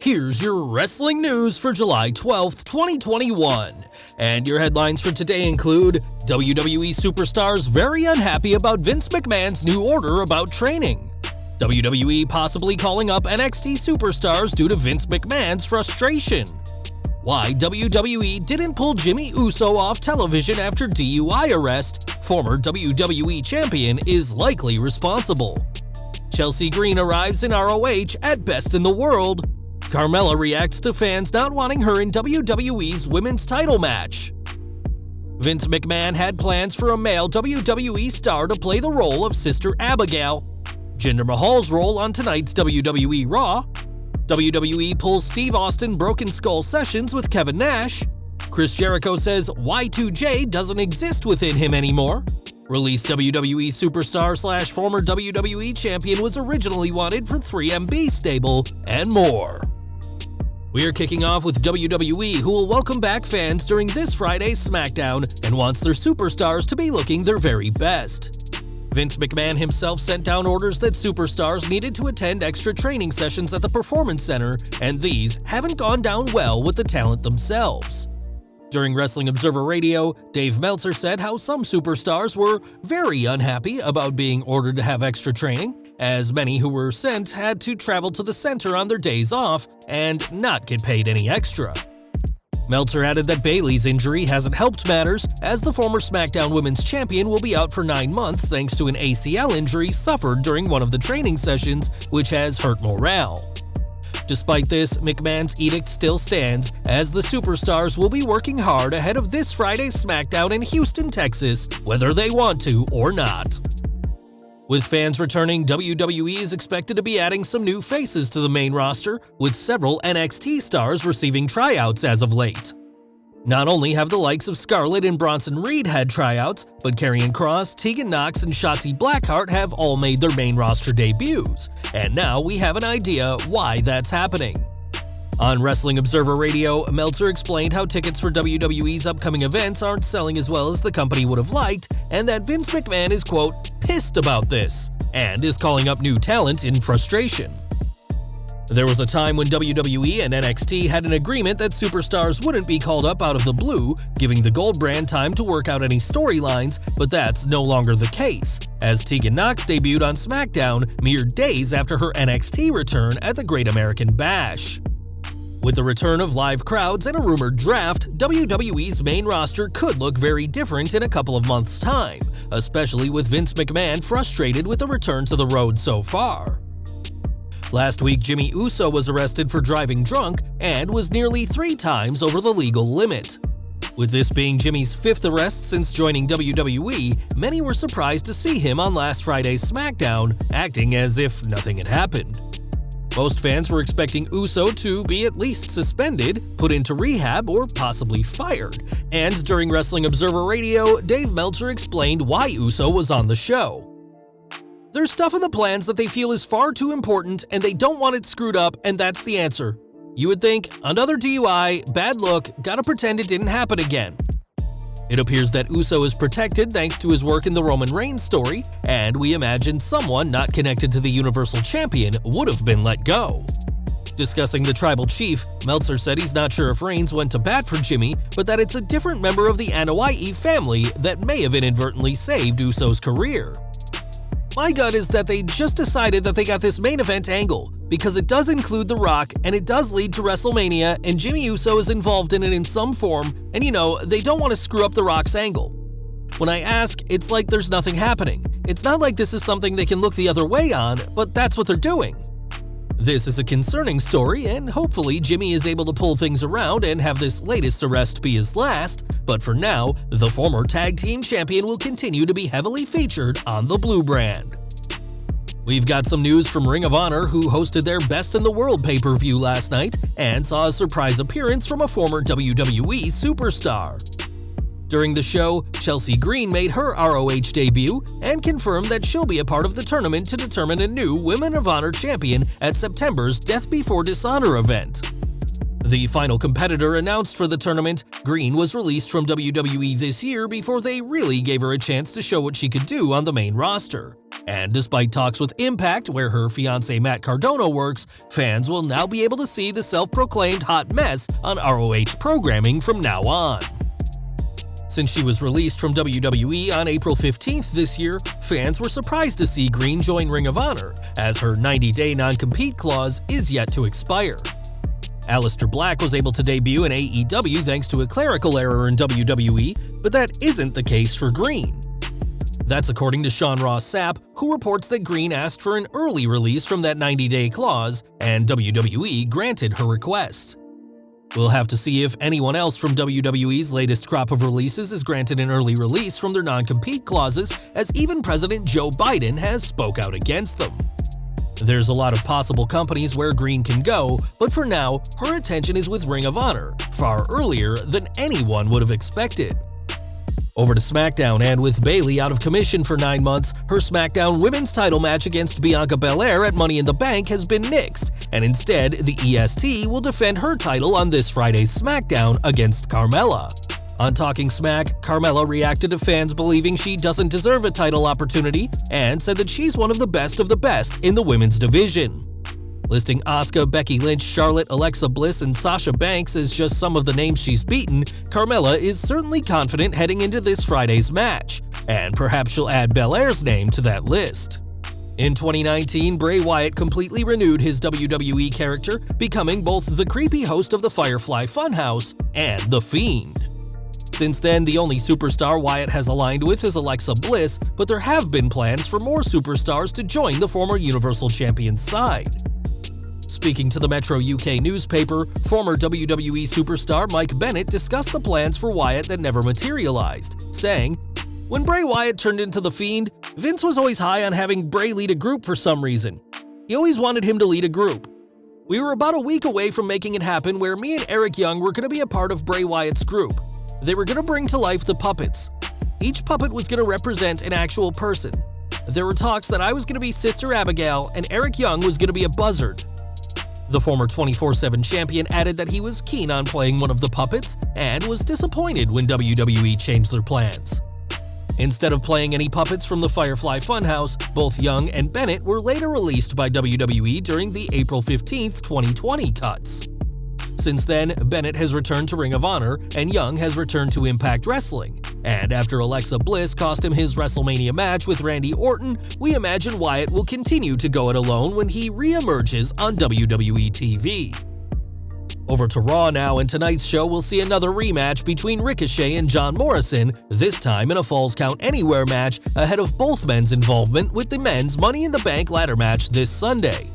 Here's your wrestling news for July 12th, 2021. And your headlines for today include WWE superstars very unhappy about Vince McMahon's new order about training. WWE possibly calling up NXT superstars due to Vince McMahon's frustration. Why WWE didn't pull Jimmy Uso off television after DUI arrest, former WWE champion is likely responsible. Chelsea Green arrives in ROH at Best in the World. Carmella reacts to fans not wanting her in WWE's women's title match. Vince McMahon had plans for a male WWE star to play the role of Sister Abigail. Jinder Mahal's role on tonight's WWE Raw. WWE pulls Steve Austin Broken Skull sessions with Kevin Nash. Chris Jericho says Y2J doesn't exist within him anymore. Released WWE superstar / former WWE champion was originally wanted for 3MB stable, and more. We are kicking off with WWE, who will welcome back fans during this Friday's SmackDown and wants their superstars to be looking their very best. Vince McMahon himself sent down orders that superstars needed to attend extra training sessions at the Performance Center, and these haven't gone down well with the talent themselves. During Wrestling Observer Radio, Dave Meltzer said how some superstars were very unhappy about being ordered to have extra training, as many who were sent had to travel to the center on their days off and not get paid any extra. Meltzer added that Bayley's injury hasn't helped matters, as the former SmackDown Women's Champion will be out for 9 months thanks to an ACL injury suffered during one of the training sessions, which has hurt morale. Despite this, McMahon's edict still stands, as the superstars will be working hard ahead of this Friday's SmackDown in Houston, Texas, whether they want to or not. With fans returning, WWE is expected to be adding some new faces to the main roster, with several NXT stars receiving tryouts as of late. Not only have the likes of Scarlett and Bronson Reed had tryouts, but Karrion Kross, Tegan Nox, and Shotzi Blackheart have all made their main roster debuts, and now we have an idea why that's happening. On Wrestling Observer Radio, Meltzer explained how tickets for WWE's upcoming events aren't selling as well as the company would have liked, and that Vince McMahon is, quote, pissed about this, and is calling up new talent in frustration. There was a time when WWE and NXT had an agreement that superstars wouldn't be called up out of the blue, giving the Gold brand time to work out any storylines, but that's no longer the case, as Tegan Nox debuted on SmackDown mere days after her NXT return at the Great American Bash. With the return of live crowds and a rumored draft, WWE's main roster could look very different in a couple of months' time, especially with Vince McMahon frustrated with the return to the road so far. Last week, Jimmy Uso was arrested for driving drunk and was nearly 3 times over the legal limit. With this being Jimmy's 5th arrest since joining WWE, many were surprised to see him on last Friday's SmackDown, acting as if nothing had happened. Most fans were expecting Uso to be at least suspended, put into rehab, or possibly fired. And during Wrestling Observer Radio, Dave Meltzer explained why Uso was on the show. There's stuff in the plans that they feel is far too important and they don't want it screwed up, and that's the answer. You would think, another DUI, bad look, gotta pretend it didn't happen again. It appears that Uso is protected thanks to his work in the Roman Reigns story, and we imagine someone not connected to the Universal Champion would have been let go. Discussing the Tribal Chief, Meltzer said he's not sure if Reigns went to bat for Jimmy, but that it's a different member of the Anoa'i family that may have inadvertently saved Uso's career. My gut is that they just decided that they got this main event angle, because it does include The Rock and it does lead to WrestleMania, and Jimmy Uso is involved in it in some form, and they don't want to screw up The Rock's angle. When I ask, it's like there's nothing happening. It's not like this is something they can look the other way on, but that's what they're doing. This is a concerning story, and hopefully Jimmy is able to pull things around and have this latest arrest be his last, but for now, the former tag team champion will continue to be heavily featured on the Blue brand. We've got some news from Ring of Honor, who hosted their Best in the World pay-per-view last night and saw a surprise appearance from a former WWE superstar. During the show, Chelsea Green made her ROH debut and confirmed that she'll be a part of the tournament to determine a new Women of Honor champion at September's Death Before Dishonor event. The final competitor announced for the tournament, Green was released from WWE this year before they really gave her a chance to show what she could do on the main roster. And despite talks with Impact, where her fiancé Matt Cardona works, fans will now be able to see the self-proclaimed hot mess on ROH programming from now on. Since she was released from WWE on April 15th this year, fans were surprised to see Green join Ring of Honor, as her 90-day non-compete clause is yet to expire. Aleister Black was able to debut in AEW thanks to a clerical error in WWE, but that isn't the case for Green. That's according to Sean Ross Sapp, who reports that Green asked for an early release from that 90-day clause, and WWE granted her request. We'll have to see if anyone else from WWE's latest crop of releases is granted an early release from their non-compete clauses, as even President Joe Biden has spoke out against them. There's a lot of possible companies where Green can go, but for now, her attention is with Ring of Honor, far earlier than anyone would have expected. Over to SmackDown, and with Bayley out of commission for 9 months, her SmackDown Women's title match against Bianca Belair at Money in the Bank has been nixed, and instead, the EST will defend her title on this Friday's SmackDown against Carmella. On Talking Smack, Carmella reacted to fans believing she doesn't deserve a title opportunity and said that she's one of the best in the women's division. Listing Asuka, Becky Lynch, Charlotte, Alexa Bliss, and Sasha Banks as just some of the names she's beaten, Carmella is certainly confident heading into this Friday's match, and perhaps she'll add Belair's name to that list. In 2019, Bray Wyatt completely renewed his WWE character, becoming both the creepy host of the Firefly Funhouse and The Fiend. Since then, the only superstar Wyatt has aligned with is Alexa Bliss, but there have been plans for more superstars to join the former Universal Champion's side. Speaking to the Metro UK newspaper, former WWE superstar Mike Bennett discussed the plans for Wyatt that never materialized, saying, "When Bray Wyatt turned into The Fiend, Vince was always high on having Bray lead a group for some reason. He always wanted him to lead a group. We were about a week away from making it happen where me and Eric Young were going to be a part of Bray Wyatt's group. They were going to bring to life the puppets. Each puppet was going to represent an actual person. There were talks that I was going to be Sister Abigail and Eric Young was going to be a buzzard." The former 24/7 champion added that he was keen on playing one of the puppets and was disappointed when WWE changed their plans. Instead of playing any puppets from the Firefly Funhouse, both Young and Bennett were later released by WWE during the April 15th, 2020 cuts. Since then, Bennett has returned to Ring of Honor and Young has returned to Impact Wrestling. And after Alexa Bliss cost him his WrestleMania match with Randy Orton, we imagine Wyatt will continue to go it alone when he re-emerges on WWE TV. Over to Raw now, and tonight's show will see another rematch between Ricochet and John Morrison, this time in a Falls Count Anywhere match ahead of both men's involvement with the men's Money in the Bank ladder match this Sunday.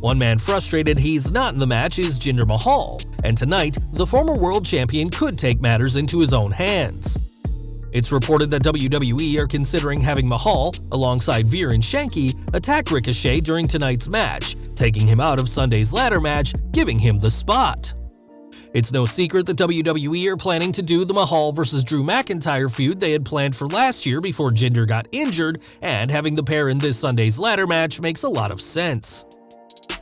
One man frustrated he's not in the match is Jinder Mahal, and tonight, the former world champion could take matters into his own hands. It's reported that WWE are considering having Mahal, alongside Veer and Shanky, attack Ricochet during tonight's match, taking him out of Sunday's ladder match, giving him the spot. It's no secret that WWE are planning to do the Mahal vs. Drew McIntyre feud they had planned for last year before Jinder got injured, and having the pair in this Sunday's ladder match makes a lot of sense.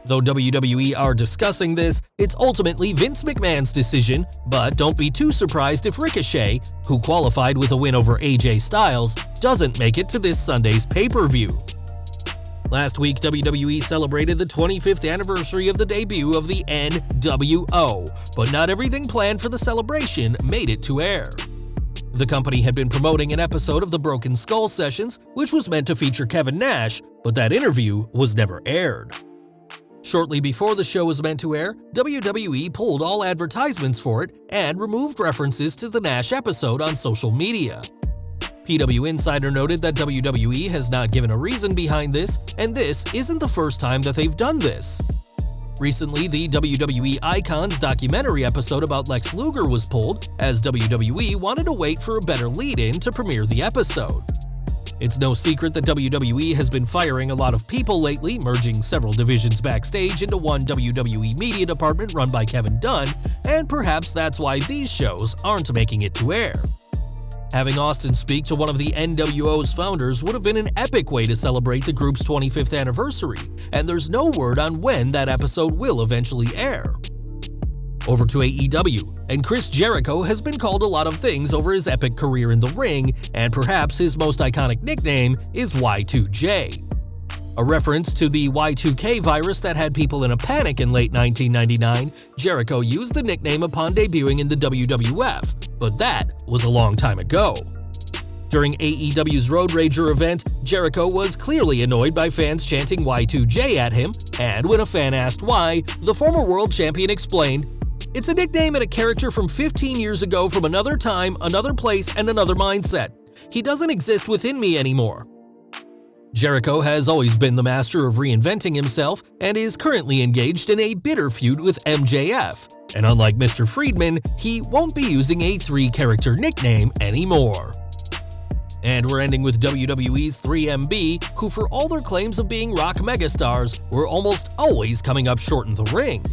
Though WWE are discussing this, it's ultimately Vince McMahon's decision, but don't be too surprised if Ricochet, who qualified with a win over AJ Styles, doesn't make it to this Sunday's pay-per-view. Last week, WWE celebrated the 25th anniversary of the debut of the NWO, but not everything planned for the celebration made it to air. The company had been promoting an episode of the Broken Skull Sessions, which was meant to feature Kevin Nash, but that interview was never aired. Shortly before the show was meant to air, WWE pulled all advertisements for it and removed references to the Nash episode on social media. PW Insider noted that WWE has not given a reason behind this, and this isn't the first time that they've done this. Recently, the WWE Icons documentary episode about Lex Luger was pulled, as WWE wanted to wait for a better lead-in to premiere the episode. It's no secret that WWE has been firing a lot of people lately, merging several divisions backstage into one WWE media department run by Kevin Dunn, and perhaps that's why these shows aren't making it to air. Having Austin speak to one of the NWO's founders would have been an epic way to celebrate the group's 25th anniversary, and there's no word on when that episode will eventually air. over to AEW, and Chris Jericho has been called a lot of things over his epic career in the ring, and perhaps his most iconic nickname is Y2J. A reference to the Y2K virus that had people in a panic in late 1999, Jericho used the nickname upon debuting in the WWF, but that was a long time ago. During AEW's Road Rager event, Jericho was clearly annoyed by fans chanting Y2J at him, and when a fan asked why, the former world champion explained, "It's a nickname and a character from 15 years ago from another time, another place, and another mindset. He doesn't exist within me anymore." Jericho has always been the master of reinventing himself and is currently engaged in a bitter feud with MJF. And unlike Mr. Friedman, he won't be using a three-character nickname anymore. And we're ending with WWE's 3MB, who for all their claims of being rock megastars, were almost always coming up short in the ring.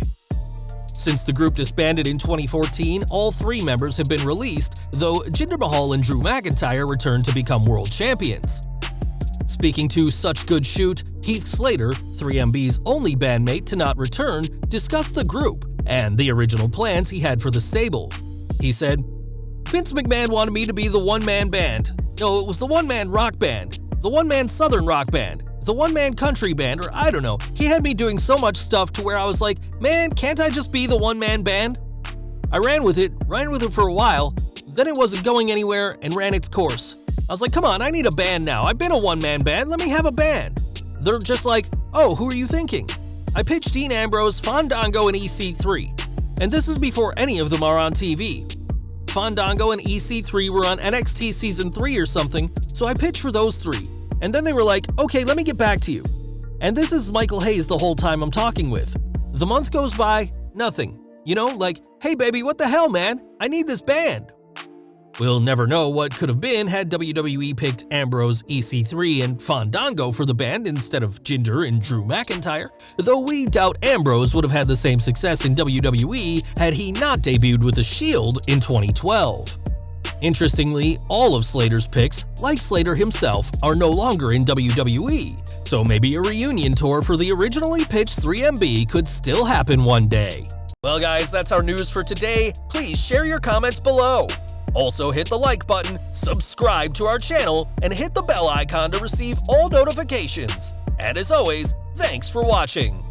Since the group disbanded in 2014, all three members have been released, though Jinder Mahal and Drew McIntyre returned to become world champions. Speaking to Such Good Shoot, Heath Slater, 3MB's only bandmate to not return, discussed the group and the original plans he had for the stable. He said, "Vince McMahon wanted me to be the one-man band. No, it was the one-man rock band, the one-man southern rock band, the one-man country band, or I don't know. He had me doing so much stuff to where I was like, man, can't I just be the one-man band?" I ran with it for a while, then it wasn't going anywhere and ran its course. I was like, come on, I need a band now. I've been a one-man band, let me have a band. They're just like, oh, who are you thinking? I pitched Dean Ambrose, Fandango, and EC3. And this is before any of them are on TV. Fandango and EC3 were on NXT Season 3 or something, so I pitched for those three. And then they were like, okay, let me get back to you. And this is Michael Hayes the whole time I'm talking with. The month goes by, nothing. You know, like, hey baby, what the hell, man? I need this band. We'll never know what could have been had WWE picked Ambrose, EC3, and Fandango for the band instead of Jinder and Drew McIntyre, though we doubt Ambrose would have had the same success in WWE had he not debuted with The Shield in 2012. Interestingly, all of Slater's picks, like Slater himself, are no longer in WWE, so maybe a reunion tour for the originally pitched 3MB could still happen one day. Well guys, that's our news for today. Please share your comments below. Also hit the like button, subscribe to our channel, and hit the bell icon to receive all notifications. And as always, thanks for watching.